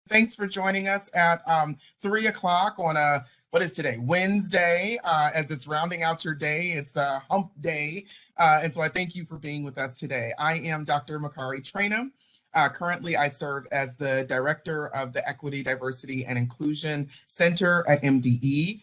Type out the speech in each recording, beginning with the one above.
Thanks for joining us at 3 o'clock on what is today? Wednesday, as it's rounding out your day. It's a hump day. And so I thank you for being with us today. I am Dr. Macarre Traynham. Currently, I serve as the director of the Equity, Diversity, and Inclusion Center at MDE.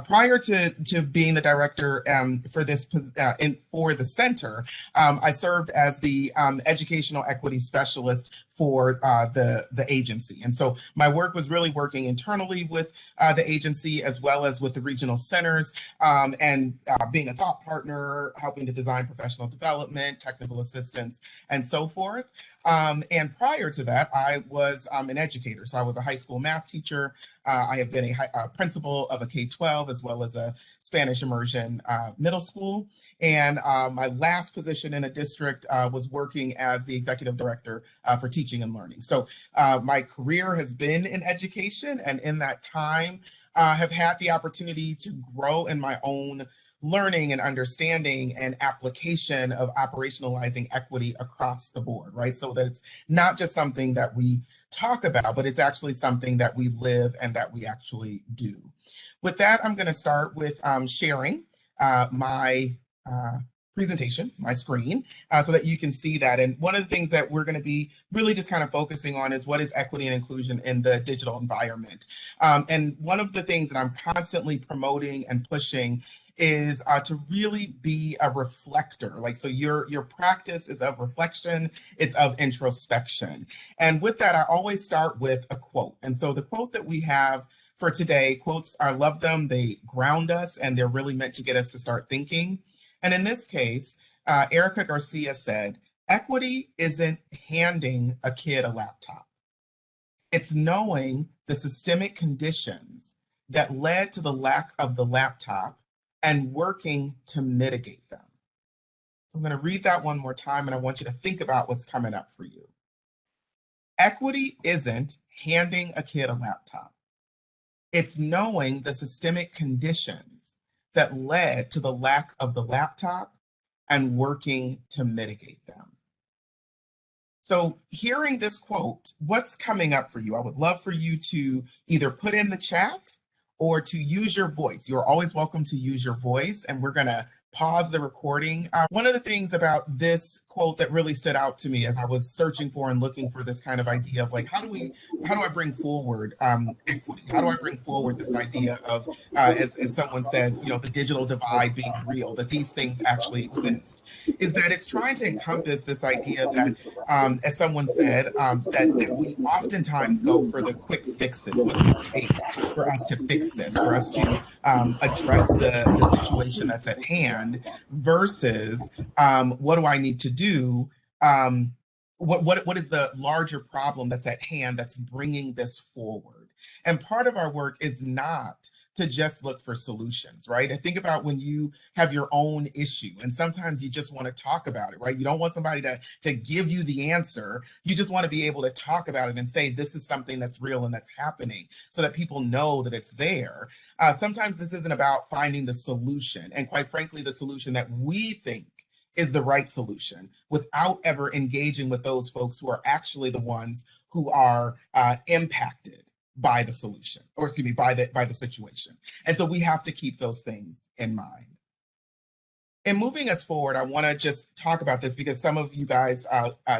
Prior to being the director for the center, I served as the educational equity specialist for the agency. And so my work was really working internally with the agency as well as with the regional centers, and being a thought partner, helping to design professional development, technical assistance, and so forth. And prior to that, I was an educator. So I was a high school math teacher. I have been a principal of a K-12 as well as a Spanish immersion middle school. And my last position in a district was working as the executive director for teaching and learning. So my career has been in education, and in that time have had the opportunity to grow in my own learning and understanding and application of operationalizing equity across the board, right? So that it's not just something that we talk about, but it's actually something that we live and that we actually do. With that, I'm going to start with sharing my presentation, my screen, so that you can see that. And one of the things that we're going to be really just kind of focusing on is what is equity and inclusion in the digital environment. And one of the things that I'm constantly promoting and pushing is to really be a reflector. Like, so your practice is of reflection, it's of introspection. And with that, I always start with a quote. And so the quote that we have for today, quotes, I love them, they ground us, and they're really meant to get us to start thinking. And in this case, Erica Garcia said, equity isn't handing a kid a laptop. It's knowing the systemic conditions that led to the lack of the laptop and working to mitigate them. So I'm going to read that one more time, and I want you to think about what's coming up for you. Equity isn't handing a kid a laptop. It's knowing the systemic conditions that led to the lack of the laptop and working to mitigate them. So hearing this quote, what's coming up for you? I would love for you to either put in the chat or to use your voice. You're always welcome to use your voice, and we're going to pause the recording. One of the things about this quote that really stood out to me as I was searching for and looking for this kind of idea of like, how do I bring forward equity? How do I bring forward this idea of, as someone said, you know, the digital divide being real, that these things actually exist, is that it's trying to encompass this idea that, as someone said, that we oftentimes go for the quick fixes. What does it take for us to fix this, for us to address the situation that's at hand, versus what do I need to do? What is the larger problem that's at hand that's bringing this forward? And part of our work is not to just look for solutions, right? I think about when you have your own issue, and sometimes you just want to talk about it, right? You don't want somebody to give you the answer. You just want to be able to talk about it and say, this is something that's real and that's happening, so that people know that it's there. Sometimes this isn't about finding the solution, and quite frankly, the solution that we think is the right solution, without ever engaging with those folks who are actually the ones who are impacted by the solution, or excuse me, by the situation. And so we have to keep those things in mind. And moving us forward, I want to just talk about this because some of you guys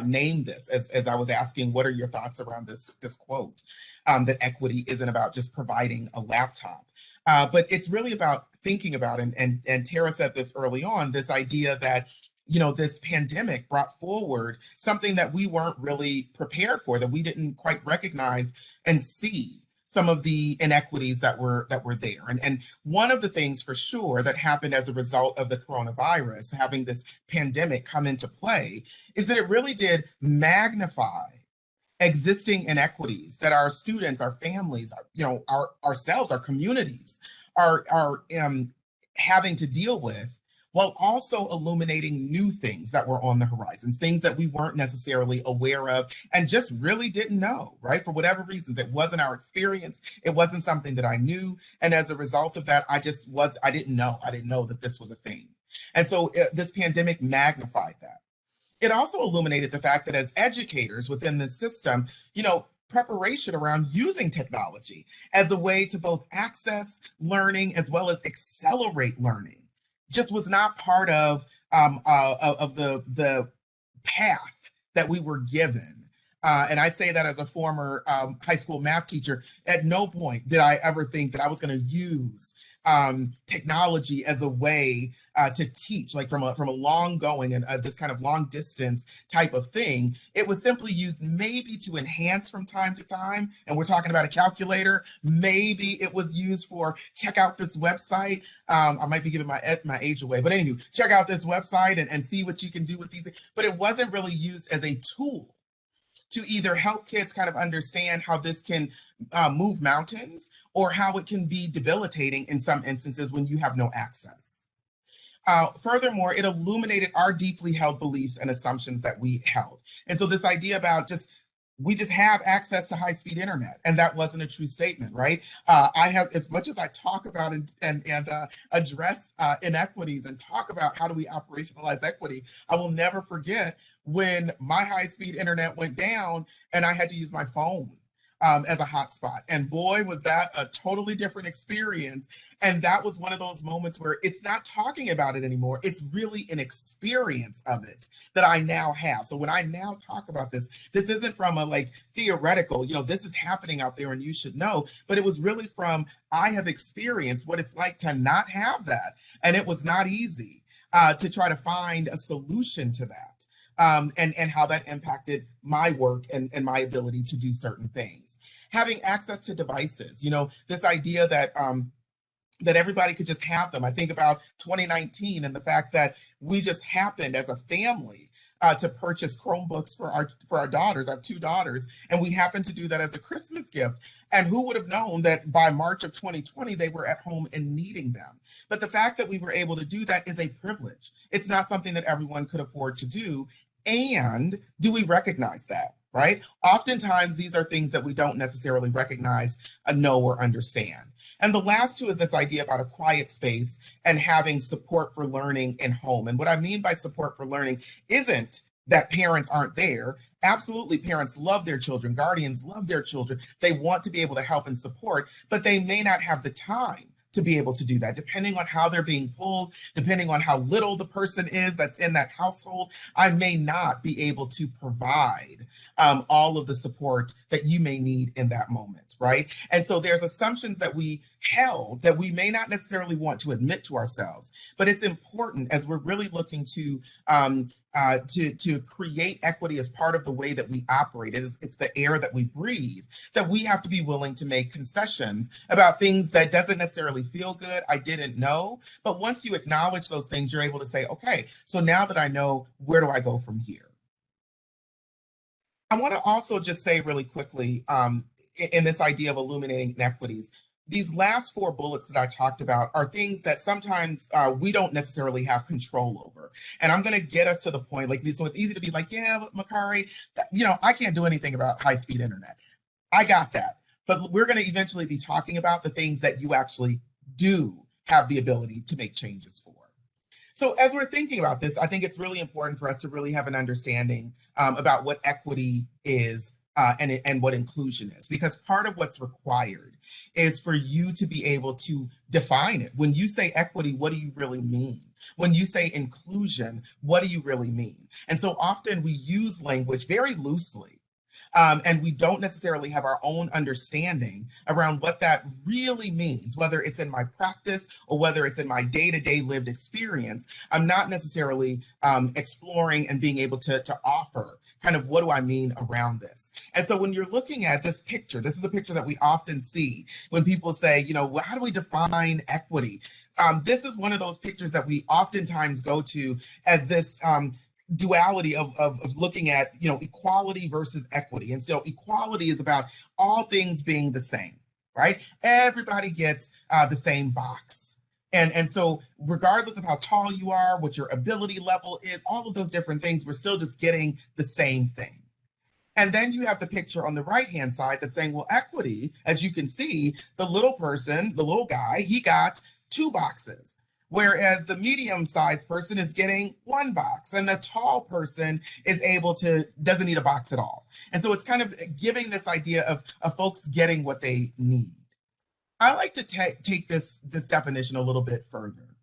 named this as I was asking, what are your thoughts around this quote, that equity isn't about just providing a laptop, but it's really about thinking about, and Tara said this early on, this idea that, you know, this pandemic brought forward something that we weren't really prepared for, that we didn't quite recognize and see some of the inequities that were there. And one of the things for sure that happened as a result of the coronavirus, having this pandemic come into play, is that it really did magnify existing inequities that our students, our families, you know, ourselves, our communities are having to deal with, while also illuminating new things that were on the horizons, things that we weren't necessarily aware of and just really didn't know, right? For whatever reasons, it wasn't our experience. It wasn't something that I knew. And as a result of that, I didn't know that this was a thing. And so this pandemic magnified that. It also illuminated the fact that as educators within the system, you know, preparation around using technology as a way to both access learning as well as accelerate learning just was not part of the path that we were given. And I say that as a former high school math teacher. At no point did I ever think that I was going to use technology as a way to teach, like from a long going and this kind of long distance type of thing. It was simply used maybe to enhance from time to time. And we're talking about a calculator. Maybe it was used for check out this website. I might be giving my age away, but anywho, check out this website and see what you can do with these things. But it wasn't really used as a tool to either help kids kind of understand how this can move mountains or how it can be debilitating in some instances when you have no access. Furthermore, it illuminated our deeply held beliefs and assumptions that we held. And so this idea about we just have access to high-speed internet, and that wasn't a true statement, right? I have, as much as I talk about and address inequities and talk about how do we operationalize equity, I will never forget when my high-speed internet went down and I had to use my phone as a hotspot. And boy, was that a totally different experience. And that was one of those moments where it's not talking about it anymore. It's really an experience of it that I now have. So when I now talk about this isn't from a like theoretical, this is happening out there and you should know, but it was really from, I have experienced what it's like to not have that. And it was not easy to try to find a solution to that. And how that impacted my work and my ability to do certain things. Having access to devices, this idea that that everybody could just have them. I think about 2019 and the fact that we just happened as a family to purchase Chromebooks for our daughters. I have 2 daughters, and we happened to do that as a Christmas gift. And who would have known that by March of 2020, they were at home and needing them. But the fact that we were able to do that is a privilege. It's not something that everyone could afford to do. And do we recognize that, right? Oftentimes, these are things that we don't necessarily recognize, know, or understand. And the last two is this idea about a quiet space and having support for learning in home. And what I mean by support for learning isn't that parents aren't there. Absolutely, parents love their children, guardians love their children. They want to be able to help and support, but they may not have the time to be able to do that, depending on how they're being pulled, depending on how little the person is that's in that household. I may not be able to provide all of the support that you may need in that moment, right? And so there's assumptions that we held that we may not necessarily want to admit to ourselves, but it's important as we're really looking to create equity as part of the way that we operate. It's the air that we breathe, that we have to be willing to make concessions about things that doesn't necessarily feel good. I didn't know, but once you acknowledge those things, you're able to say, okay, so now that I know, where do I go from here? I want to also just say really quickly, in this idea of illuminating inequities, these last 4 bullets that I talked about are things that sometimes we don't necessarily have control over. And I'm going to get us to the point, so it's easy to be like, yeah, but Macarre, I can't do anything about high-speed internet. I got that. But we're going to eventually be talking about the things that you actually do have the ability to make changes for. So as we're thinking about this, I think it's really important for us to really have an understanding about what equity is and what inclusion is, because part of what's required is for you to be able to define it. When you say equity, what do you really mean? When you say inclusion, what do you really mean? And so often we use language very loosely. And we don't necessarily have our own understanding around what that really means, whether it's in my practice or whether it's in my day-to-day lived experience. I'm not necessarily exploring and being able to offer kind of what do I mean around this. And so when you're looking at this picture, this is a picture that we often see when people say, well, how do we define equity? This is one of those pictures that we oftentimes go to as this duality of looking at equality versus equity. And so equality is about all things being the same, right? Everybody gets the same box. And so regardless of how tall you are, what your ability level is, all of those different things, we're still just getting the same thing. And then you have the picture on the right-hand side that's saying, well, equity, as you can see, the little person, the little guy, he got 2 boxes. whereas the medium-sized person is getting one box, and the tall person is doesn't need a box at all. And so it's kind of giving this idea of folks getting what they need. I like to take this definition a little bit further.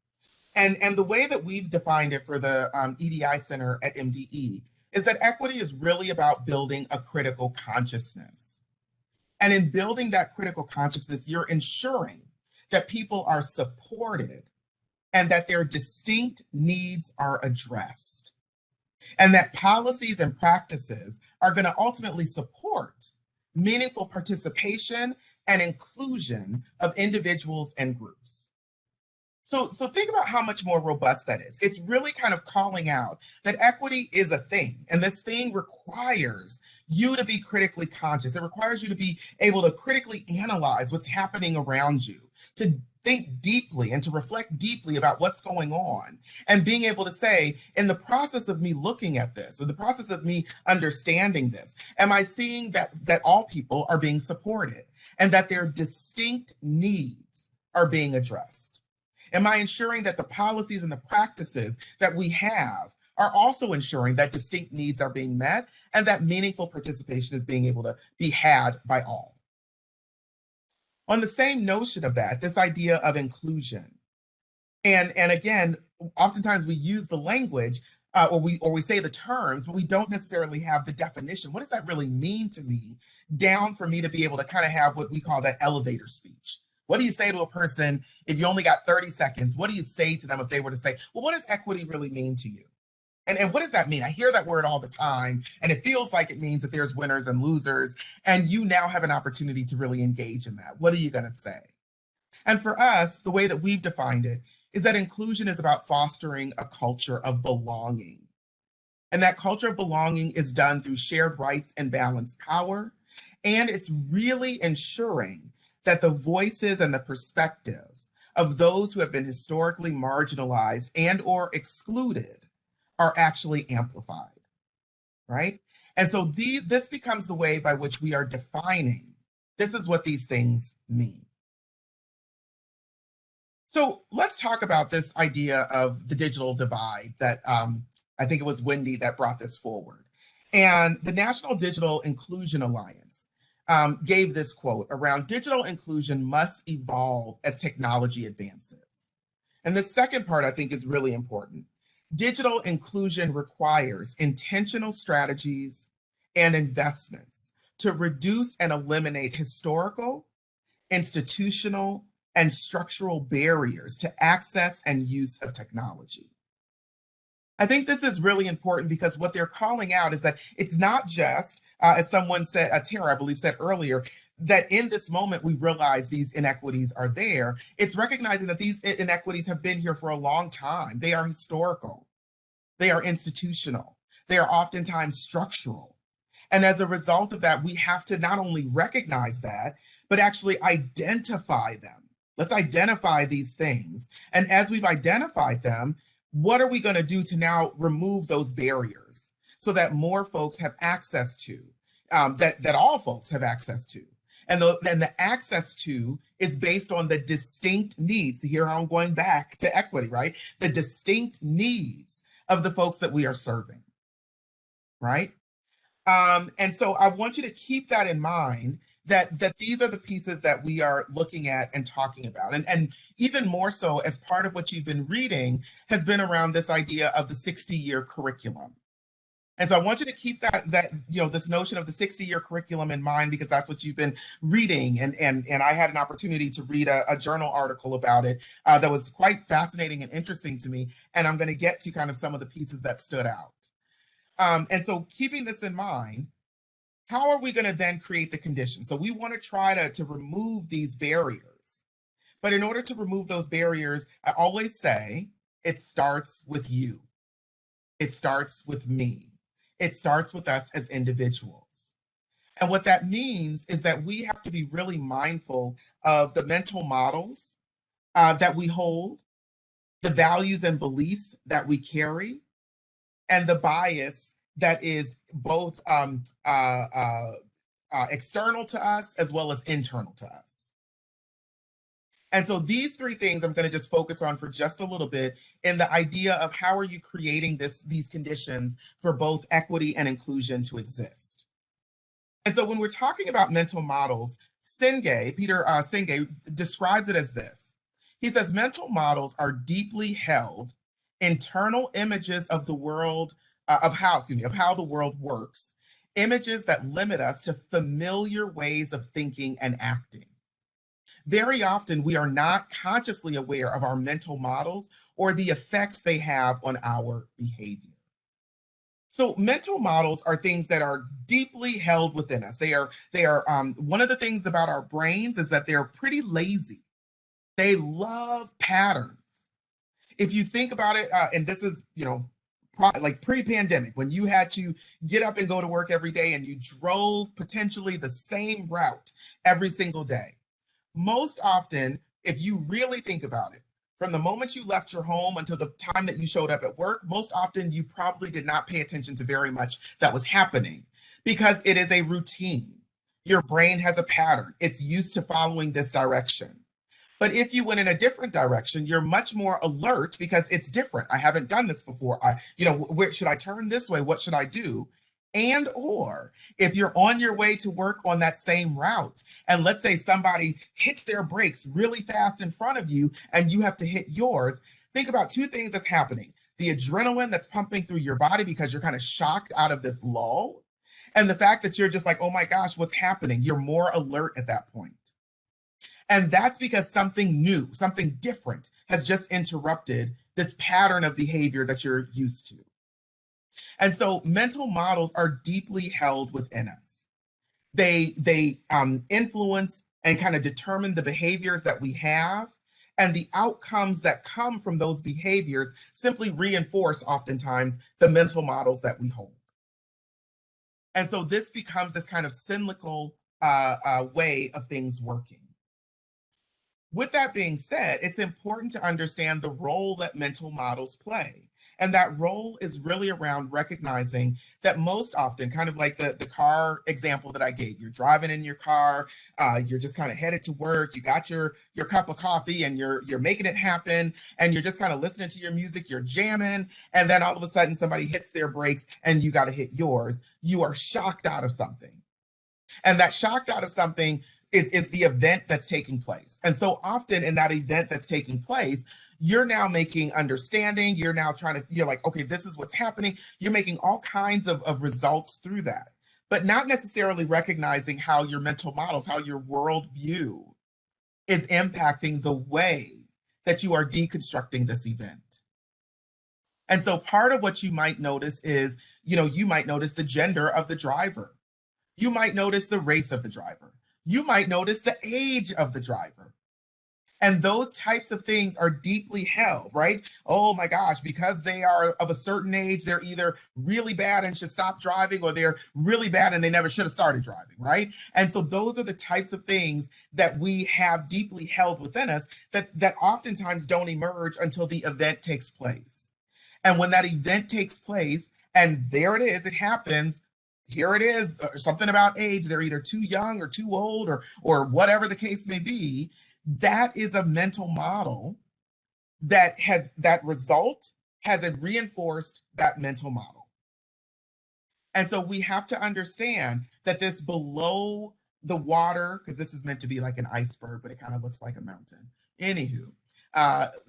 And the way that we've defined it for the EDI Center at MDE is that equity is really about building a critical consciousness. And in building that critical consciousness, you're ensuring that people are supported and that their distinct needs are addressed, and that policies and practices are going to ultimately support meaningful participation and inclusion of individuals and groups. So think about how much more robust that is. It's really kind of calling out that equity is a thing, and this thing requires you to be critically conscious. It requires you to be able to critically analyze what's happening around you, to think deeply and to reflect deeply about what's going on, and being able to say, in the process of me looking at this, in the process of me understanding this, am I seeing that all people are being supported and that their distinct needs are being addressed? Am I ensuring that the policies and the practices that we have are also ensuring that distinct needs are being met and that meaningful participation is being able to be had by all? On the same notion of that, this idea of inclusion, and again, oftentimes we use the language or we say the terms, but we don't necessarily have the definition. What does that really mean to me? Down for me to be able to kind of have what we call that elevator speech. What do you say to a person if you only got 30 seconds? What do you say to them if they were to say, well, what does equity really mean to you? And what does that mean? I hear that word all the time, and it feels like it means that there's winners and losers, and you now have an opportunity to really engage in that. What are you going to say? And for us, the way that we've defined it is that inclusion is about fostering a culture of belonging. And that culture of belonging is done through shared rights and balanced power. And it's really ensuring that the voices and the perspectives of those who have been historically marginalized and or excluded are actually amplified, right? And so this becomes the way by which we are defining, this is what these things mean. So let's talk about this idea of the digital divide that I think it was Wendy that brought this forward. And the National Digital Inclusion Alliance gave this quote around digital inclusion must evolve as technology advances. And the second part I think is really important. Digital inclusion requires intentional strategies and investments to reduce and eliminate historical, institutional, and structural barriers to access and use of technology. I think this is really important because what they're calling out is that it's not just, as someone said, Tara, I believe, said earlier, that in this moment we realize these inequities are there. It's recognizing that these inequities have been here for a long time. They are historical. They are institutional. They are oftentimes structural. And as a result of that, we have to not only recognize that, but actually identify them. Let's identify these things. And as we've identified them, what are we going to do to now remove those barriers so that more folks have access to, that all folks have access to? And the access to is based on the distinct needs. Here I'm going back to equity, right? The distinct needs of the folks that we are serving, right? And so I want you to keep that in mind, that these are the pieces that we are looking at and talking about. And even more so, as part of what you've been reading has been around this idea of the 60-year curriculum. And so I want you to keep that this notion of the 60-year curriculum in mind, because that's what you've been reading. And I had an opportunity to read a journal article about it that was quite fascinating and interesting to me. And I'm going to get to kind of some of the pieces that stood out. And so keeping this in mind, how are we going to then create the conditions? So we want to try to remove these barriers. But in order to remove those barriers, I always say it starts with you. It starts with me. It starts with us as individuals. And what that means is that we have to be really mindful of the mental models that we hold, the values and beliefs that we carry, and the bias that is both external to us as well as internal to us. And so these three things I'm going to just focus on for just a little bit in the idea of how are you creating these conditions for both equity and inclusion to exist. And so when we're talking about mental models, Peter Senge describes it as this. He says mental models are deeply held internal images of the world, of how the world works, images that limit us to familiar ways of thinking and acting. Very often, we are not consciously aware of our mental models or the effects they have on our behavior. So mental models are things that are deeply held within us. They are one of the things about our brains is that they're pretty lazy. They love patterns. If you think about it, and this is, like pre-pandemic, when you had to get up and go to work every day and you drove potentially the same route every single day. Most often, if you really think about it, from the moment you left your home until the time that you showed up at work, most often you probably did not pay attention to very much that was happening because it is a routine. Your brain has a pattern. It's used to following this direction. But if you went in a different direction, you're much more alert because it's different. I haven't done this before. Where should I turn this way? What should I do? And or if you're on your way to work on that same route, and let's say somebody hits their brakes really fast in front of you and you have to hit yours, think about two things that's happening. The adrenaline that's pumping through your body because you're kind of shocked out of this lull, and the fact that you're just like, oh my gosh, what's happening? You're more alert at that point. And that's because something new, something different has just interrupted this pattern of behavior that you're used to. And so mental models are deeply held within us. They influence and kind of determine the behaviors that we have, and the outcomes that come from those behaviors simply reinforce oftentimes the mental models that we hold. And so this becomes this kind of cyclical way of things working. With that being said, it's important to understand the role that mental models play. And that role is really around recognizing that most often, kind of like the car example that I gave, you're driving in your car, you're just kind of headed to work, you got your cup of coffee and you're making it happen, and you're just kind of listening to your music, you're jamming, and then all of a sudden somebody hits their brakes and you got to hit yours. You are shocked out of something. And that shocked out of something is the event that's taking place. And so often in that event that's taking place, you're now making understanding, you're like, okay, this is what's happening. You're making all kinds of results through that, but not necessarily recognizing how your mental models, how your worldview is impacting the way that you are deconstructing this event. And so part of what you might notice is, you might notice the gender of the driver. You might notice the race of the driver. You might notice the age of the driver. And those types of things are deeply held, right? Oh my gosh, because they are of a certain age, they're either really bad and should stop driving, or they're really bad and they never should have started driving, right? And so those are the types of things that we have deeply held within us that oftentimes don't emerge until the event takes place. And when that event takes place, and there it is, it happens, here it is, something about age, they're either too young or too old or whatever the case may be, that is a mental model that result has reinforced that mental model. And so we have to understand that this below the water, because this is meant to be like an iceberg, but it kind of looks like a mountain. Anywho,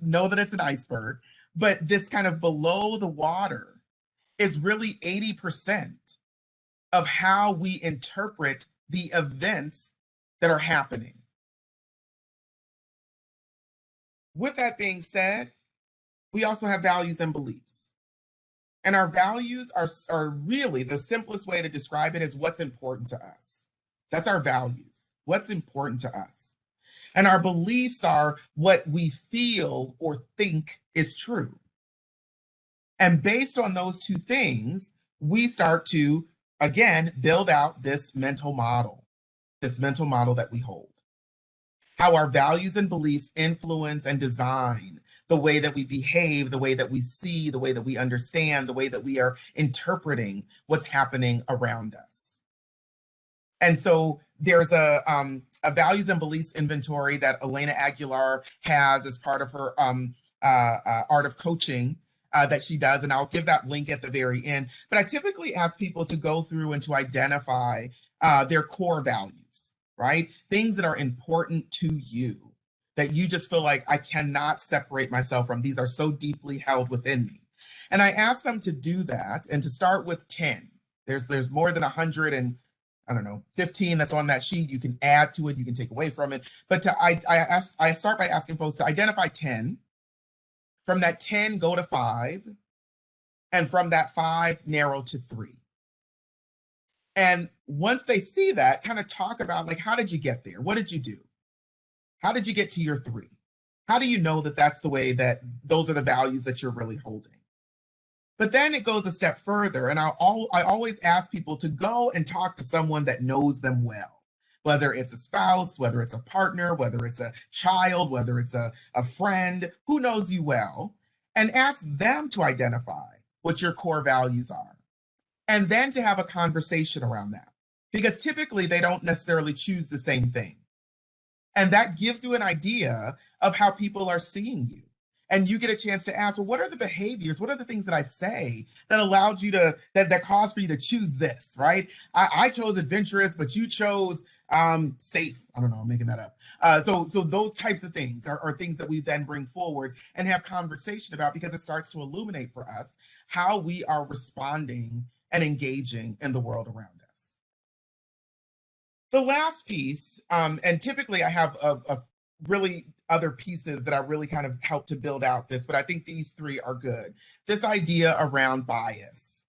know that it's an iceberg, but this kind of below the water is really 80% of how we interpret the events that are happening. With that being said, we also have values and beliefs. And our values are really, the simplest way to describe it is what's important to us. That's our values, what's important to us. And our beliefs are what we feel or think is true. And based on those two things, we start to, again, build out this mental model that we hold. How our values and beliefs influence and design the way that we behave, the way that we see, the way that we understand, the way that we are interpreting what's happening around us. And so there's a values and beliefs inventory that Elena Aguilar has as part of her art of coaching that she does, and I'll give that link at the very end. But I typically ask people to go through and to identify their core values, right? Things that are important to you, that you just feel like I cannot separate myself from. These are so deeply held within me. And I ask them to do that and to start with 10. There's more than 100 and I don't know, 15 that's on that sheet. You can add to it, you can take away from it. But I start by asking folks to identify 10. From that 10, go to 5. And from that 5, narrow to 3. And once they see that, kind of talk about like, how did you get there? What did you do? How did you get to your 3? How do you know that that's the way that those are the values that you're really holding? But then it goes a step further, and I always ask people to go and talk to someone that knows them well, whether it's a spouse, whether it's a partner, whether it's a child, whether it's a friend who knows you well, and ask them to identify what your core values are, and then to have a conversation around that, because typically they don't necessarily choose the same thing. And that gives you an idea of how people are seeing you. And you get a chance to ask, well, what are the behaviors? What are the things that I say that allowed you to, that caused for you to choose this, right? I chose adventurous, but you chose safe. I don't know, I'm making that up. So those types of things are things that we then bring forward and have conversation about, because it starts to illuminate for us how we are responding and engaging in the world around us. The last piece, and typically I have a really other pieces that I really kind of help to build out this, but I think these 3 are good. This idea around bias.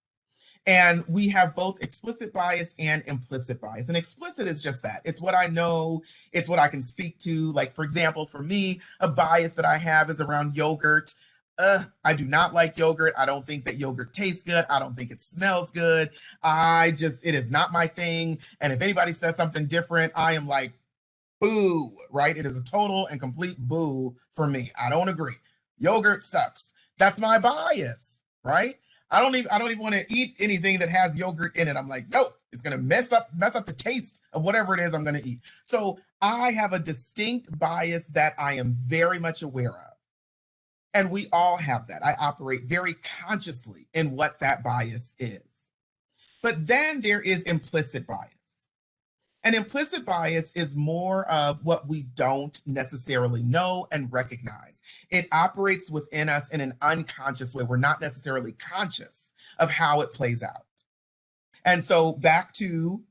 And we have both explicit bias and implicit bias. And explicit is just that. It's what I know, it's what I can speak to. Like, for example, for me, a bias that I have is around yogurt. I do not like yogurt. I don't think that yogurt tastes good. I don't think it smells good. It is not my thing. And if anybody says something different, I am like, boo, right? It is a total and complete boo for me. I don't agree. Yogurt sucks. That's my bias, right? I don't even want to eat anything that has yogurt in it. I'm like, nope, it's gonna mess up the taste of whatever it is I'm gonna eat. So I have a distinct bias that I am very much aware of. And we all have that. I operate very consciously in what that bias is. But then there is implicit bias. And implicit bias is more of what we don't necessarily know and recognize. It operates within us in an unconscious way. We're not necessarily conscious of how it plays out. And so go back to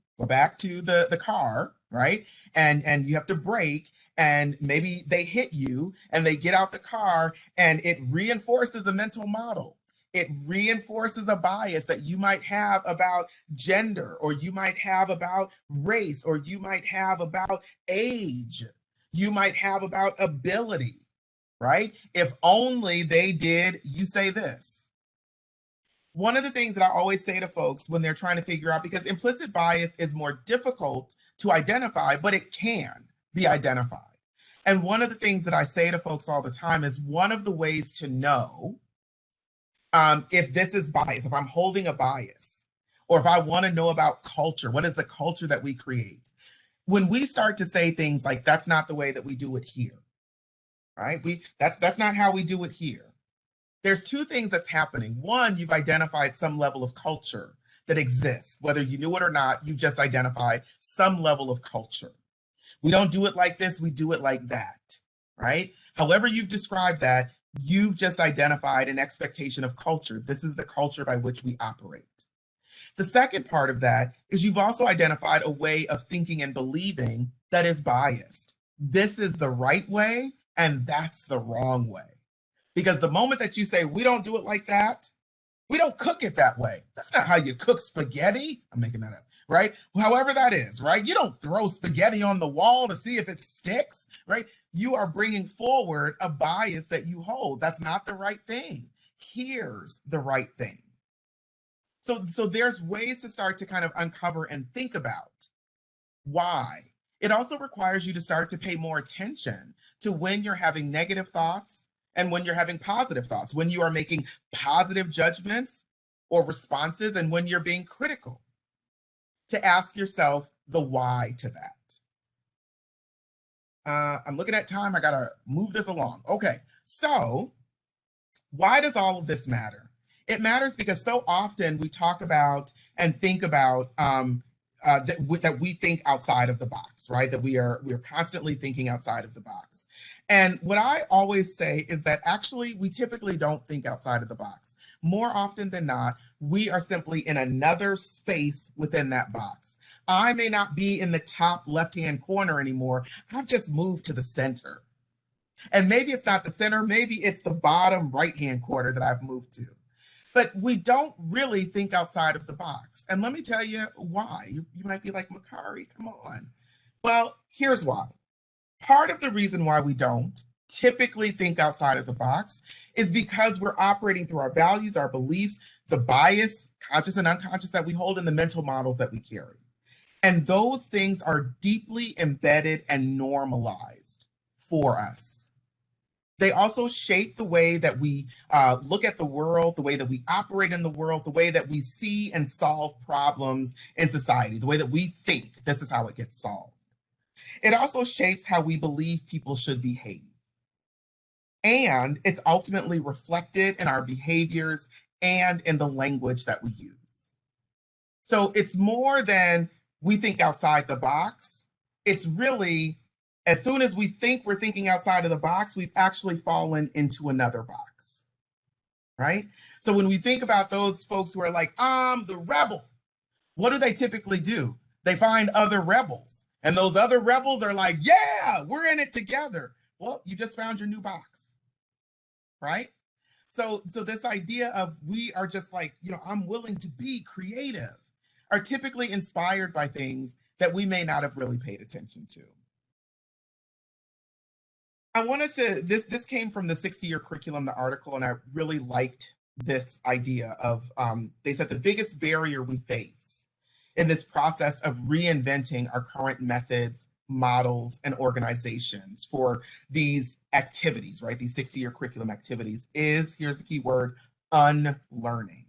the car, right? And you have to brake, and maybe they hit you and they get out the car, and it reinforces a mental model. It reinforces a bias that you might have about gender, or you might have about race, or you might have about age, you might have about ability, right? If only they did, you say this. One of the things that I always say to folks when they're trying to figure out, because implicit bias is more difficult to identify, but it can be identified. And one of the things that I say to folks all the time is, one of the ways to know if this is bias, if I'm holding a bias, or if I want to know about culture, what is the culture that we create? When we start to say things like, that's not the way that we do it here, right? That's not how we do it here. There's 2 things that's happening. One, you've identified some level of culture that exists. Whether you knew it or not, you've just identified some level of culture. We don't do it like this, we do it like that, right? However you've described that, you've just identified an expectation of culture. This is the culture by which we operate. The second part of that is you've also identified a way of thinking and believing that is biased. This is the right way, and that's the wrong way. Because the moment that you say, we don't do it like that, we don't cook it that way. That's not how you cook spaghetti. I'm making that up, right? However that is, right? You don't throw spaghetti on the wall to see if it sticks, right? You are bringing forward a bias that you hold. That's not the right thing. Here's the right thing. So there's ways to start to kind of uncover and think about why. It also requires you to start to pay more attention to when you're having negative thoughts and when you're having positive thoughts, when you are making positive judgments or responses, and when you're being critical, to ask yourself the why to that. I'm looking at time. I got to move this along. Okay. So why does all of this matter? It matters because so often we talk about and think about that we think outside of the box, right? That we are constantly thinking outside of the box. And what I always say is that actually we typically don't think outside of the box. More often than not, we are simply in another space within that box. I may not be in the top left-hand corner anymore. I've just moved to the center. And maybe it's not the center, maybe it's the bottom right-hand corner that I've moved to. But we don't really think outside of the box. And let me tell you why. You might be like, Macarre, come on. Well, here's why. Part of the reason why we don't typically think outside of the box is because we're operating through our values, our beliefs, the bias, conscious and unconscious, that we hold in the mental models that we carry. And those things are deeply embedded and normalized for us. They also shape the way that we look at the world, the way that we operate in the world, the way that we see and solve problems in society, the way that we think this is how it gets solved. It also shapes how we believe people should behave. And it's ultimately reflected in our behaviors and in the language that we use. So it's more than we think outside the box. It's really, as soon as we think we're thinking outside of the box, we've actually fallen into another box, right? So when we think about those folks who are like, I'm the rebel, what do they typically do? They find other rebels. And those other rebels are like, yeah, we're in it together. Well, you just found your new box, right? So this idea of we are just like, I'm willing to be creative, are typically inspired by things that we may not have really paid attention to. I wanted to, this came from the 60-year curriculum, the article, and I really liked this idea of, they said the biggest barrier we face in this process of reinventing our current methods, models, and organizations for these activities, right? These 60-year curriculum activities is, here's the key word, unlearning.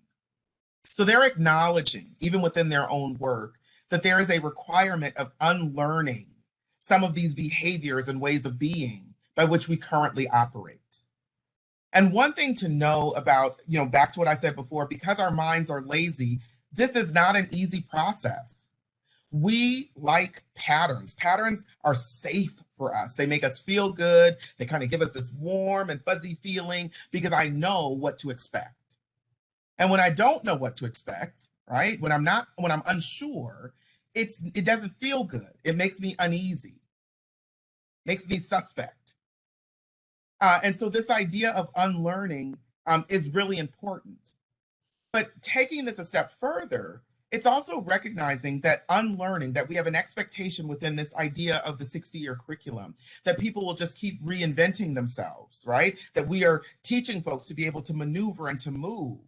So they're acknowledging, even within their own work, that there is a requirement of unlearning some of these behaviors and ways of being by which we currently operate. And one thing to know about, back to what I said before, because our minds are lazy, this is not an easy process. We like patterns. Patterns are safe for us. They make us feel good. They kind of give us this warm and fuzzy feeling because I know what to expect. And when I don't know what to expect, right? When I'm unsure, it doesn't feel good. It makes me uneasy, makes me suspect. And so this idea of unlearning is really important. But taking this a step further, it's also recognizing that unlearning, that we have an expectation within this idea of the 60-year curriculum, that people will just keep reinventing themselves, right? That we are teaching folks to be able to maneuver and to move.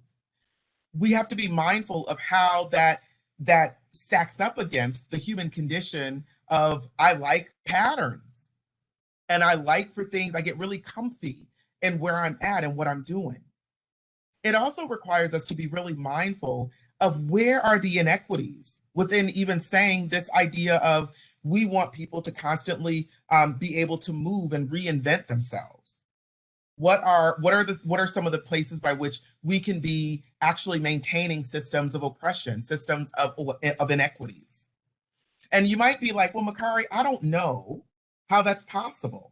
We have to be mindful of how that stacks up against the human condition of, I like patterns and I like for things, I get really comfy in where I'm at and what I'm doing. It also requires us to be really mindful of where are the inequities within even saying this idea of we want people to constantly be able to move and reinvent themselves. What are some of the places by which we can be actually maintaining systems of oppression, systems of inequities? And you might be like, well, Macarre, I don't know how that's possible.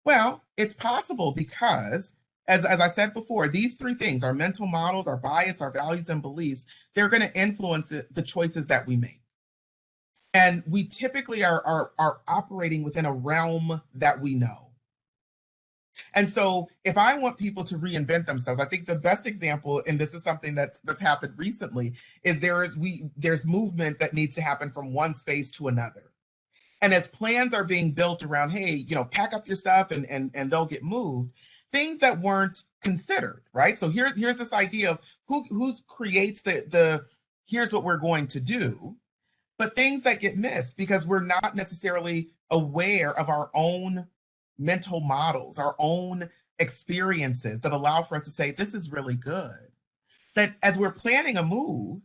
Well, it's possible because, as I said before, these three things, our mental models, our bias, our values and beliefs, they're going to influence the choices that we make. And we typically are operating within a realm that we know. And so if I want people to reinvent themselves, I think the best example, and this is something that's happened recently, is there's movement that needs to happen from one space to another. And as plans are being built around, hey, pack up your stuff and they'll get moved, things that weren't considered, right? So here's this idea of who creates the here's what we're going to do, but things that get missed because we're not necessarily aware of our own mental models, our own experiences that allow for us to say, this is really good. That as we're planning a move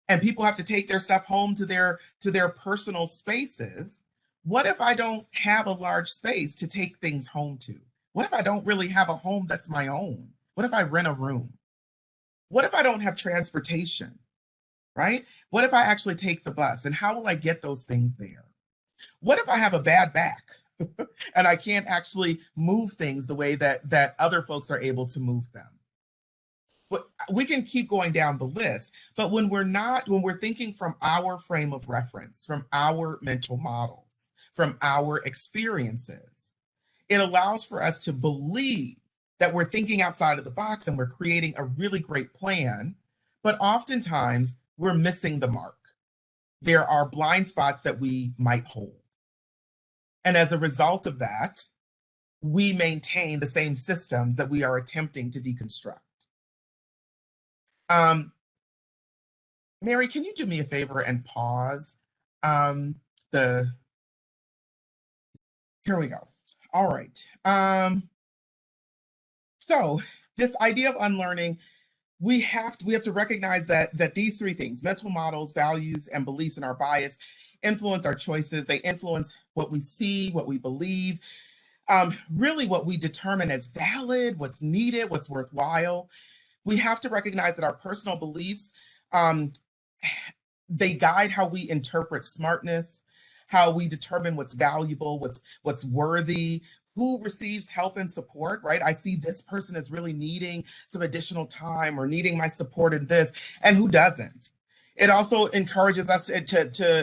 and people have to take their stuff home to their personal spaces, What if I don't have a large space to take things home to? What if I don't really have a home that's my own? What if I rent a room? What if I don't have transportation, right? What if I actually take the bus, and how will I get those things there? What if I have a bad back and I can't actually move things the way that other folks are able to move them? We can keep going down the list, but when we're thinking from our frame of reference, from our mental models, from our experiences, it allows for us to believe that we're thinking outside of the box and we're creating a really great plan, but oftentimes we're missing the mark. There are blind spots that we might hold. And as a result of that, we maintain the same systems that we are attempting to deconstruct. Mary, can you do me a favor and pause here we go. All right. So this idea of unlearning, we have to recognize that these three things, mental models, values, and beliefs in our bias, influence our choices. They influence what we see, what we believe, really what we determine as valid, what's needed, what's worthwhile. We have to recognize that our personal beliefs, they guide how we interpret smartness, how we determine what's valuable, what's worthy, who receives help and support, right? I see this person is really needing some additional time or needing my support in this, and who doesn't. It also encourages us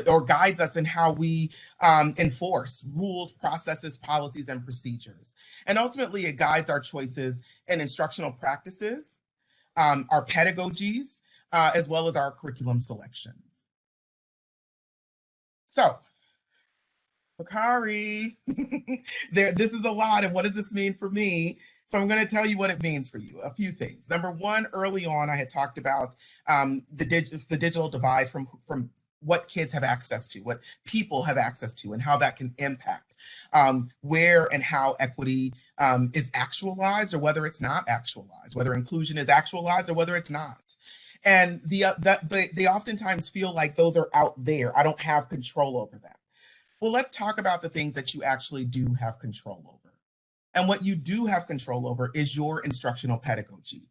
or guides us in how we enforce rules, processes, policies, and procedures. And ultimately, it guides our choices in instructional practices, our pedagogies, as well as our curriculum selections. So, Macarre, this is a lot, and what does this mean for me? So I'm going to tell you what it means for you. A few things. Number one, early on, I had talked about the digital divide from what kids have access to, what people have access to, and how that can impact where and how equity is actualized or whether it's not actualized, whether inclusion is actualized or whether it's not. And they oftentimes feel like those are out there. I don't have control over that. Well, let's talk about the things that you actually do have control over. And what you do have control over is your instructional pedagogy.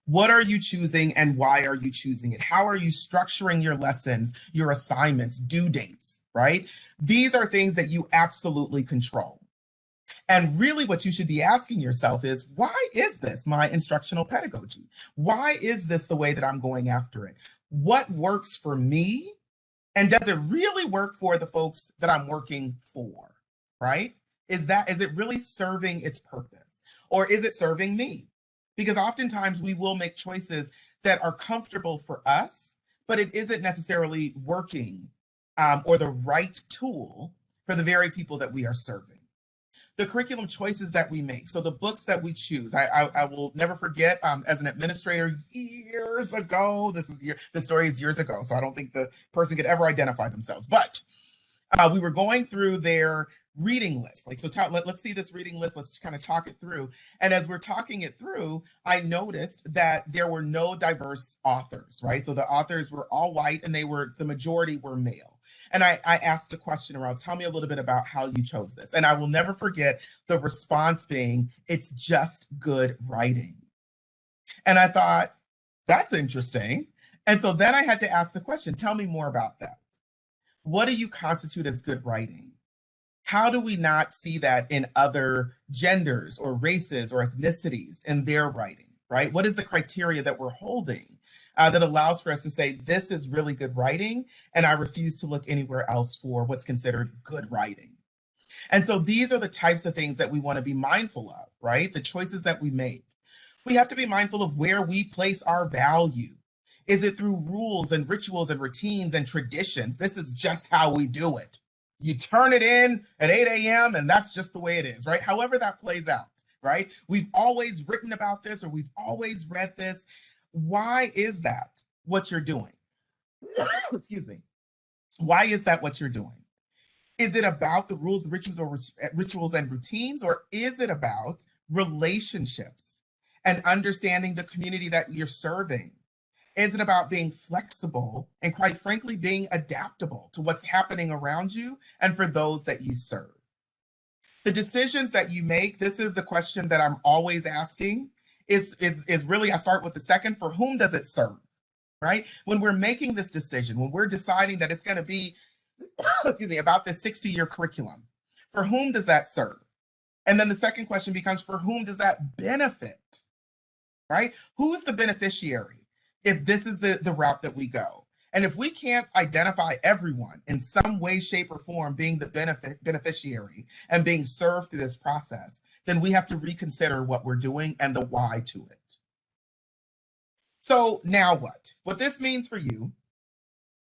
What are you choosing and why are you choosing it? How are you structuring your lessons, your assignments, due dates, right? These are things that you absolutely control. And really what you should be asking yourself is, why is this my instructional pedagogy? Why is this the way that I'm going after it? What works for me? And does it really work for the folks that I'm working for, right? Is it really serving its purpose? Or is it serving me? Because oftentimes we will make choices that are comfortable for us, but it isn't necessarily working or the right tool for the very people that we are serving. The curriculum choices that we make, so the books that we choose, I will never forget as an administrator years ago, this story is years ago, so I don't think the person could ever identify themselves, but we were going through their reading list. Like, so let's see this reading list, let's kind of talk it through. And as we're talking it through, I noticed that there were no diverse authors, right? So the authors were all white and the majority were male. And I asked a question around, tell me a little bit about how you chose this. And I will never forget the response being, it's just good writing. And I thought, that's interesting. And so then I had to ask the question, tell me more about that. What do you constitute as good writing? How do we not see that in other genders or races or ethnicities in their writing, right? What is the criteria that we're holding that allows for us to say, this is really good writing, and I refuse to look anywhere else for what's considered good writing? And so these are the types of things that we want to be mindful of, right? The choices that we make. We have to be mindful of where we place our value. Is it through rules and rituals and routines and traditions? This is just how we do it. You turn it in at 8 a.m. and that's just the way it is, right? However that plays out, right? We've always written about this or we've always read this. Why is that what you're doing? Excuse me. Why is that what you're doing? Is it about the rules, rituals and routines, or is it about relationships and understanding the community that you're serving? Is it about being flexible and, quite frankly, being adaptable to what's happening around you and for those that you serve? The decisions that you make, this is the question that I'm always asking, is really, I start with the second, for whom does it serve, right? When we're making this decision, when we're deciding that it's going to be, excuse me, about this 60-year curriculum, for whom does that serve? And then the second question becomes, for whom does that benefit, right? Who's the beneficiary if this is the route that we go? And if we can't identify everyone in some way, shape, or form being the beneficiary and being served through this process, then we have to reconsider what we're doing and the why to it. So now what? What this means for you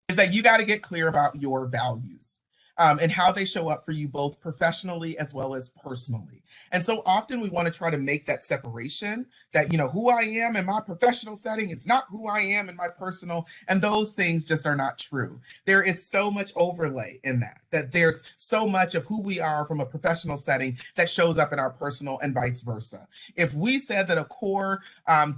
is that you got to get clear about your values. And how they show up for you both professionally as well as personally. And so often we want to try to make that separation that, who I am in my professional setting, it's not who I am in my personal, and those things just are not true. There is so much overlay in that there's so much of who we are from a professional setting that shows up in our personal and vice versa. If we said that a core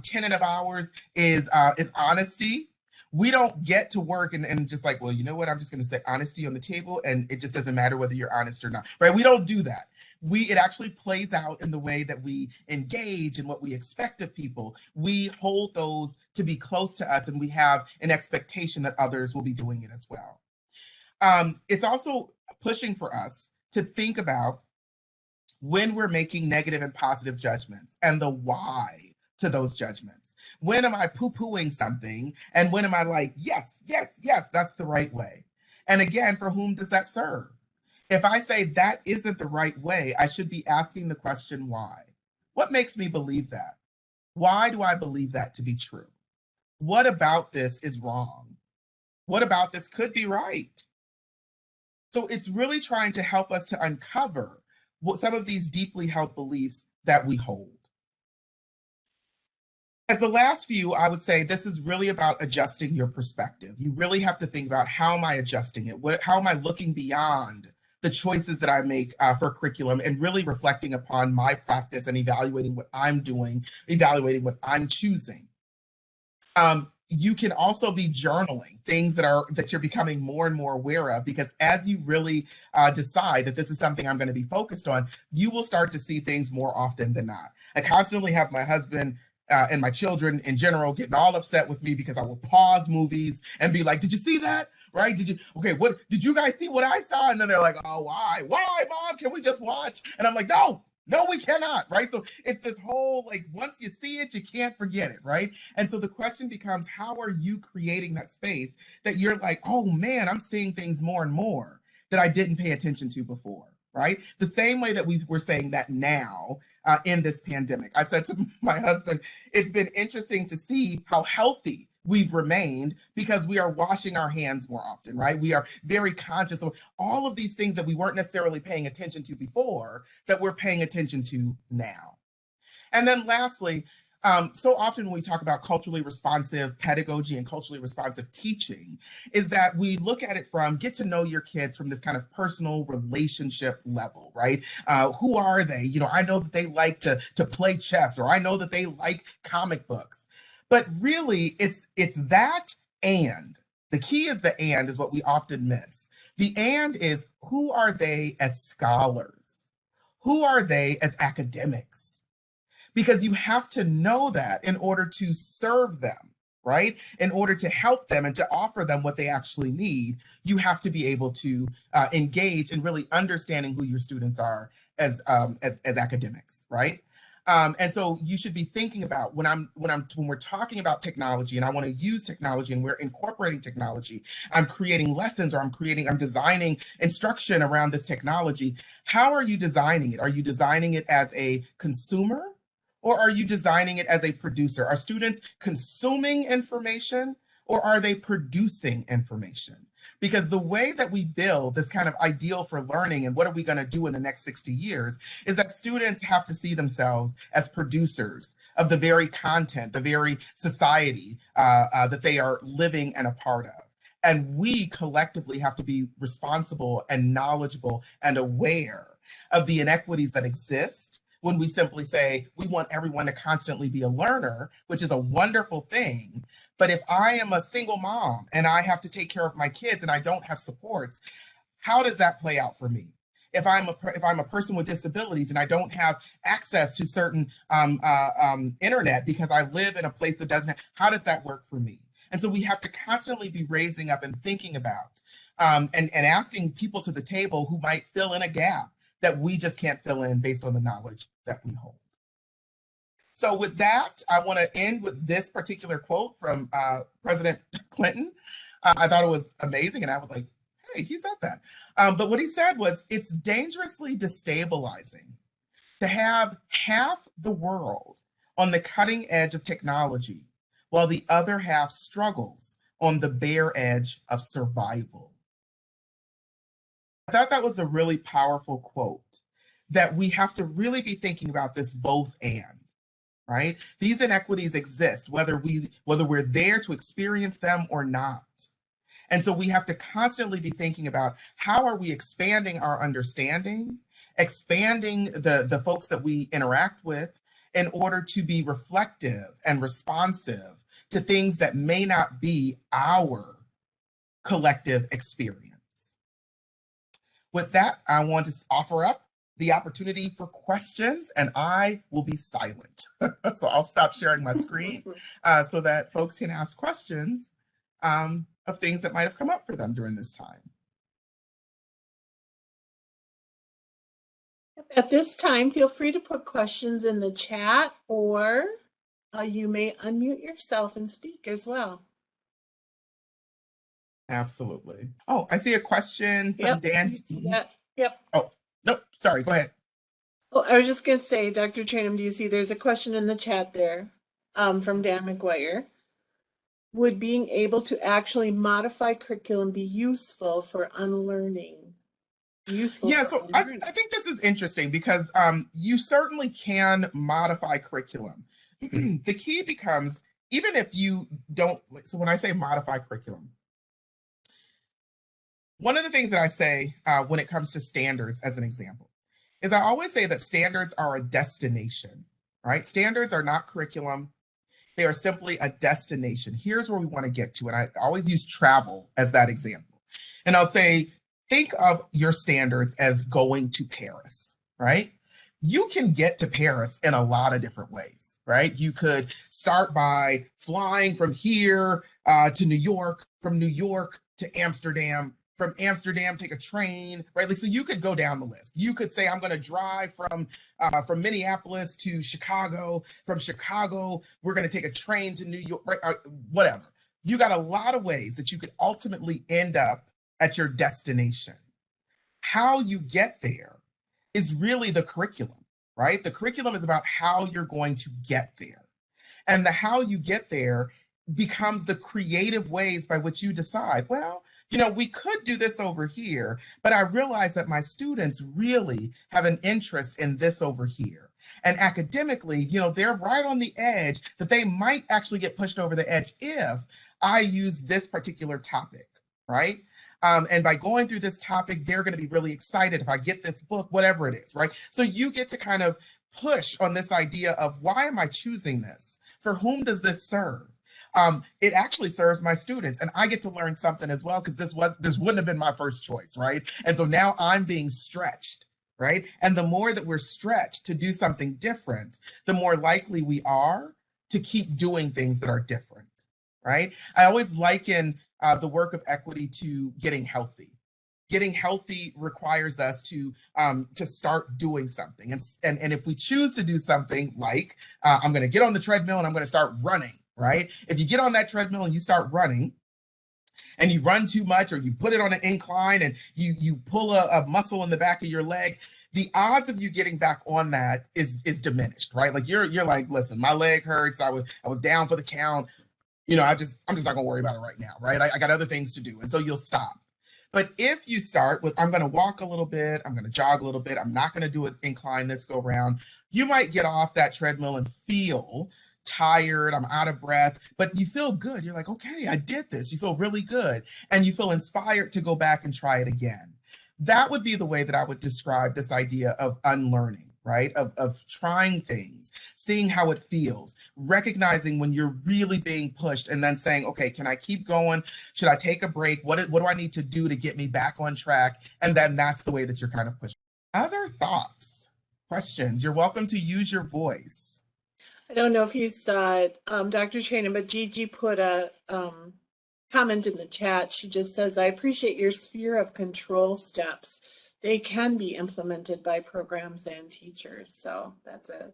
tenet of ours is honesty, we don't get to work and just like, well, you know what? I'm just going to say honesty on the table, and it just doesn't matter whether you're honest or not, right? We don't do that. It actually plays out in the way that we engage and what we expect of people. We hold those to be close to us, and we have an expectation that others will be doing it as well. It's also pushing for us to think about when we're making negative and positive judgments and the why to those judgments. When am I poo-pooing something? And when am I like, yes, yes, yes, that's the right way? And again, for whom does that serve? If I say that isn't the right way, I should be asking the question, why? What makes me believe that? Why do I believe that to be true? What about this is wrong? What about this could be right? So it's really trying to help us to uncover what some of these deeply held beliefs that we hold. As the last few, I would say this is really about adjusting your perspective. You really have to think about, how am I adjusting it? How am I looking beyond the choices that I make for curriculum and really reflecting upon my practice and evaluating what I'm doing, evaluating what I'm choosing. You can also be journaling things that you're becoming more and more aware of, because as you really decide that this is something I'm going to be focused on, you will start to see things more often than not. I constantly have my husband and my children in general getting all upset with me because I will pause movies and be like, did you see that? Right? What did you guys see what I saw? And then they're like, oh, why, mom? Can we just watch? And I'm like, no, we cannot, right? So it's this whole, like, once you see it, you can't forget it, right? And so the question becomes, how are you creating that space that you're like, oh man, I'm seeing things more and more that I didn't pay attention to before, right? The same way that we're saying that now in this pandemic. I said to my husband, it's been interesting to see how healthy we've remained because we are washing our hands more often, right? We are very conscious of all of these things that we weren't necessarily paying attention to before that we're paying attention to now. And then lastly, so often when we talk about culturally responsive pedagogy and culturally responsive teaching, is that we look at it from get to know your kids from this kind of personal relationship level, right? Who are they? I know that they like to play chess, or I know that they like comic books. But really, it's that, and the key is the and is what we often miss. The and is, who are they as scholars? Who are they as academics? Because you have to know that in order to serve them, right? In order to help them and to offer them what they actually need, you have to be able to engage in really understanding who your students are as academics, right? And so you should be thinking about when we're talking about technology and I want to use technology and we're incorporating technology, I'm creating lessons or I'm designing instruction around this technology. How are you designing it? Are you designing it as a consumer? Or are you designing it as a producer? Are students consuming information or are they producing information? Because the way that we build this kind of ideal for learning and what are we going to do in the next 60 years is that students have to see themselves as producers of the very content, the very society that they are living and a part of. And we collectively have to be responsible and knowledgeable and aware of the inequities that exist when we simply say we want everyone to constantly be a learner, which is a wonderful thing. But if I am a single mom and I have to take care of my kids and I don't have supports, how does that play out for me? If I'm a person with disabilities and I don't have access to certain internet because I live in a place that doesn't have, how does that work for me? And so we have to constantly be raising up and thinking about and asking people to the table who might fill in a gap that we just can't fill in based on the knowledge that we hold. So with that, I want to end with this particular quote from President Clinton. I thought it was amazing, and I was like, hey, he said that. But what he said was, it's dangerously destabilizing to have half the world on the cutting edge of technology while the other half struggles on the bare edge of survival. I thought that was a really powerful quote, that we have to really be thinking about this both and. Right? These inequities exist, whether we're there to experience them or not. And so we have to constantly be thinking about, how are we expanding our understanding, expanding the folks that we interact with, in order to be reflective and responsive to things that may not be our collective experience. With that, I want to offer up the opportunity for questions, and I will be silent. So I'll stop sharing my screen so that folks can ask questions of things that might have come up for them during this time. At this time, feel free to put questions in the chat, or you may unmute yourself and speak as well. Absolutely. Oh, I see a question from Dan. You see that? Yep. Oh, nope, sorry, go ahead. Oh, I was just going to say, Dr. Traynham, do you see there's a question in the chat there from Dan McGuire? Would being able to actually modify curriculum be useful for unlearning? Yeah, so I think this is interesting, because you certainly can modify curriculum. The key becomes, even if you don't, so when I say modify curriculum, one of the things that I say when it comes to standards, as an example, is I always say that standards are a destination, right? Standards are not curriculum. They are simply a destination. Here's where we want to get to. And I always use travel as that example. And I'll say, think of your standards as going to Paris, right? You can get to Paris in a lot of different ways, right? You could start by flying from here to New York, from New York to Amsterdam, from Amsterdam, take a train, right? Like, so you could go down the list. You could say, I'm going to drive from Minneapolis to Chicago. From Chicago, we're going to take a train to New York, right? Whatever. You got a lot of ways that you could ultimately end up at your destination. How you get there is really the curriculum, right? The curriculum is about how you're going to get there. And the how you get there becomes the creative ways by which you decide, well, you know, we could do this over here, but I realize that my students really have an interest in this over here. And academically, you know, they're right on the edge that they might actually get pushed over the edge if I use this particular topic, right? And by going through this topic, they're going to be really excited if I get this book, whatever it is, right? So you get to kind of push on this idea of, why am I choosing this? For whom does this serve? It actually serves my students, and I get to learn something as well, because this wouldn't have been my first choice, right? And so now I'm being stretched, right? And the more that we're stretched to do something different, the more likely we are to keep doing things that are different, right? I always liken the work of equity to getting healthy. Getting healthy requires us to start doing something, and if we choose to do something like I'm going to get on the treadmill and I'm going to start running, right? If you get on that treadmill and you start running, and you run too much, or you put it on an incline and you pull a muscle in the back of your leg, the odds of you getting back on that is diminished, right? Like you're like, listen, my leg hurts. I was down for the count. You know, I'm just not gonna worry about it right now, right? I got other things to do, and so you'll stop. But if you start with, I'm gonna walk a little bit, I'm gonna jog a little bit, I'm not gonna do an incline this go round, you might get off that treadmill and feel tired, I'm out of breath, but you feel good. You're like, okay, I did this. You feel really good. And you feel inspired to go back and try it again. That would be the way that I would describe this idea of unlearning, right? Of trying things, seeing how it feels, recognizing when you're really being pushed, and then saying, okay, can I keep going? Should I take a break? What do I need to do to get me back on track? And then that's the way that you're kind of pushing. Other thoughts, questions? You're welcome to use your voice. I don't know if you saw it, Dr. Traynham, but Gigi put a comment in the chat. She just says, I appreciate your sphere of control steps. They can be implemented by programs and teachers. So that's a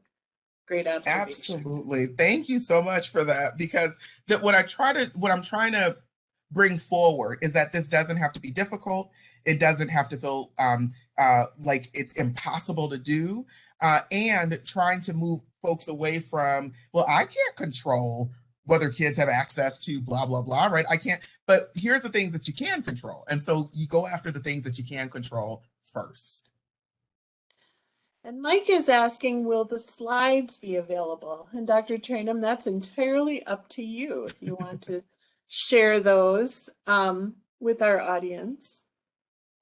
great observation. Absolutely. Thank you so much for that, because what I'm trying to bring forward is that this doesn't have to be difficult. It doesn't have to feel like it's impossible to do, and trying to move folks away from, well, I can't control whether kids have access to blah, blah, blah, right? I can't, but here's the things that you can control. And so you go after the things that you can control first. And Mike is asking, will the slides be available? And Dr. Traynham, that's entirely up to you if you want to share those with our audience.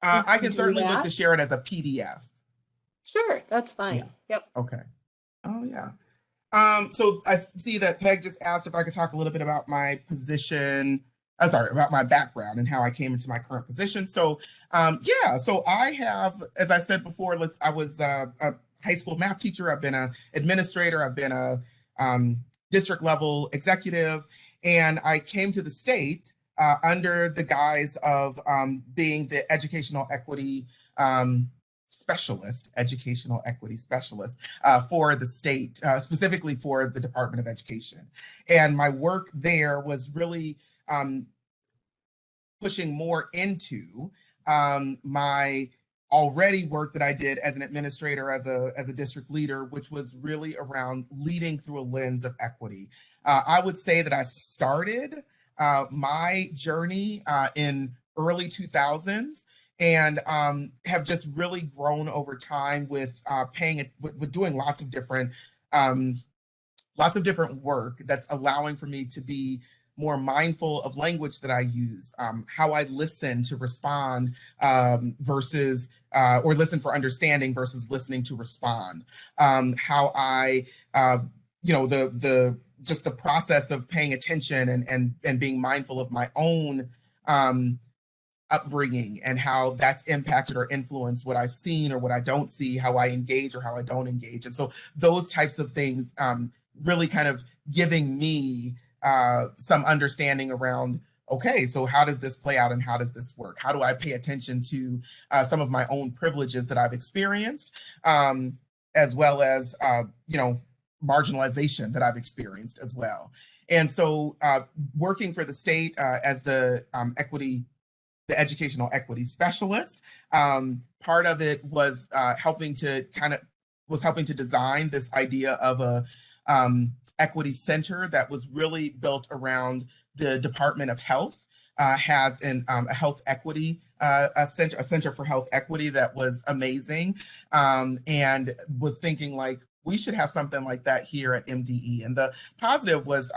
I can certainly look to share it as a PDF. Sure, that's fine. Yeah. Yep. Okay. Oh, yeah. So I see that Peg just asked if I could talk a little bit about my position. About my background and how I came into my current position. So, yeah, so I have, as I said before, I was a high school math teacher. I've been an administrator. I've been a district level executive, and I came to the state under the guise of being the educational equity educational equity specialist for the state, specifically for the Department of Education. And my work there was really pushing more into my already work that I did as an administrator, as a district leader, which was really around leading through a lens of equity. I would say that I started my journey in early 2000s, and have just really grown over time with doing lots of different work that's allowing for me to be more mindful of language that I use, how I listen to respond versus or listen for understanding versus listening to respond, how I just the process of paying attention and being mindful of my own upbringing and how that's impacted or influenced what I've seen or what I don't see, how I engage or how I don't engage. And so those types of things really kind of giving me some understanding around, okay, so how does this play out and how does this work? How do I pay attention to some of my own privileges that I've experienced, as well as, marginalization that I've experienced as well. And so working for the state as the educational equity specialist. Part of it was helping to design this idea of a equity center that was really built around the Department of Health. Has a health equity a center for health equity that was amazing, and was thinking like, we should have something like that here at MDE. And the positive was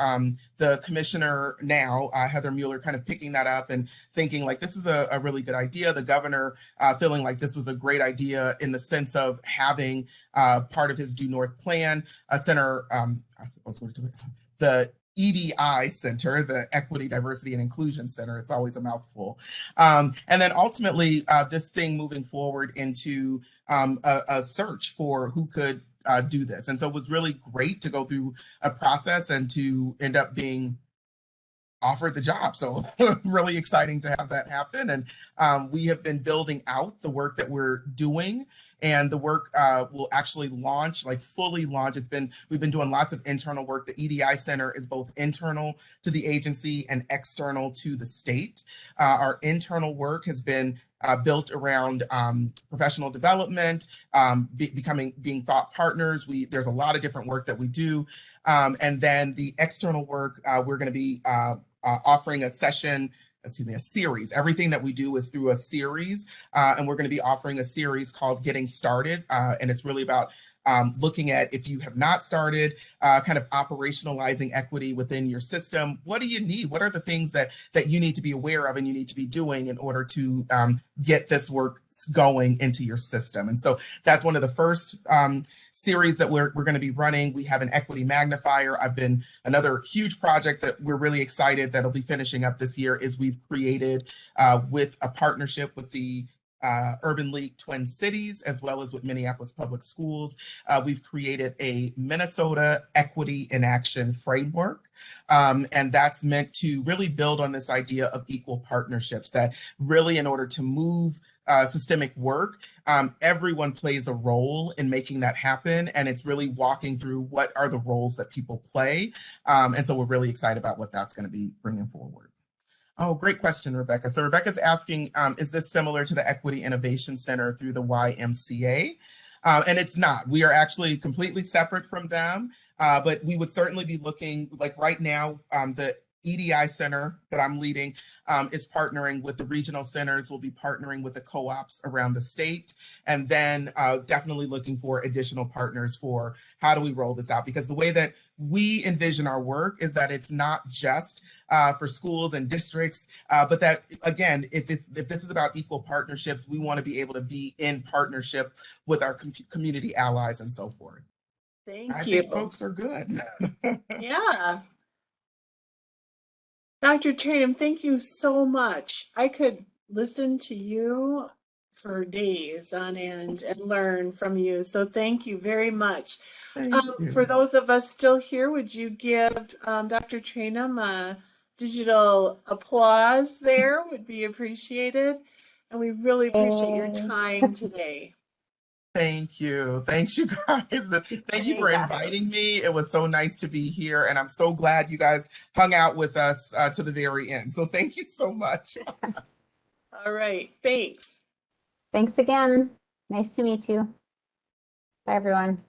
the commissioner now, Heather Mueller, kind of picking that up and thinking like, this is a really good idea. The governor feeling like this was a great idea in the sense of having part of his Due North plan, a center, the EDI Center, the Equity, Diversity, and Inclusion Center. It's always a mouthful. And then ultimately, this thing moving forward into a search for who could do this. And so it was really great to go through a process and to end up being offered the job. So really exciting to have that happen. And we have been building out the work that we're doing, and the work will actually launch, like fully launch. We've been doing lots of internal work. The EDI Center is both internal to the agency and external to the state. Our internal work has been built around professional development, being thought partners. There's a lot of different work that we do. And then the external work, we're going to be offering a series. Everything that we do is through a series, and we're going to be offering a series called Getting Started, and it's really about looking at, if you have not started kind of operationalizing equity within your system, what do you need? What are the things that you need to be aware of and you need to be doing in order to get this work going into your system? And so that's one of the first series that we're going to be running. We have an Equity Magnifier. Another huge project that we're really excited that'll be finishing up this year is we've created with a partnership with the Urban League Twin Cities, as well as with Minneapolis Public Schools. We've created a Minnesota Equity in Action framework. And that's meant to really build on this idea of equal partnerships, that really in order to move systemic work, everyone plays a role in making that happen. And it's really walking through what are the roles that people play. And so we're really excited about what that's going to be bringing forward. Oh, great question, Rebecca. So Rebecca's asking, is this similar to the Equity Innovation Center through the YMCA? And it's not. We are actually completely separate from them, but we would certainly be looking, like right now, the EDI Center that I'm leading is partnering with the regional centers. We'll be partnering with the co-ops around the state, and then definitely looking for additional partners for how do we roll this out? Because the way that we envision our work is that it's not just for schools and districts, but that, again, if this is about equal partnerships, we want to be able to be in partnership with our community allies and so forth. Thank you. I think folks are good. Yeah. Dr. Traynham, thank you so much. I could listen to you for days on end and learn from you. So thank you very much. For those of us still here, would you give Dr. Traynham a digital applause there? Would be appreciated. And we really appreciate your time today. Thank you. Thanks, you guys. Thank you for inviting me. It was so nice to be here. And I'm so glad you guys hung out with us to the very end. So thank you so much. All right. Thanks. Thanks again. Nice to meet you. Bye, everyone.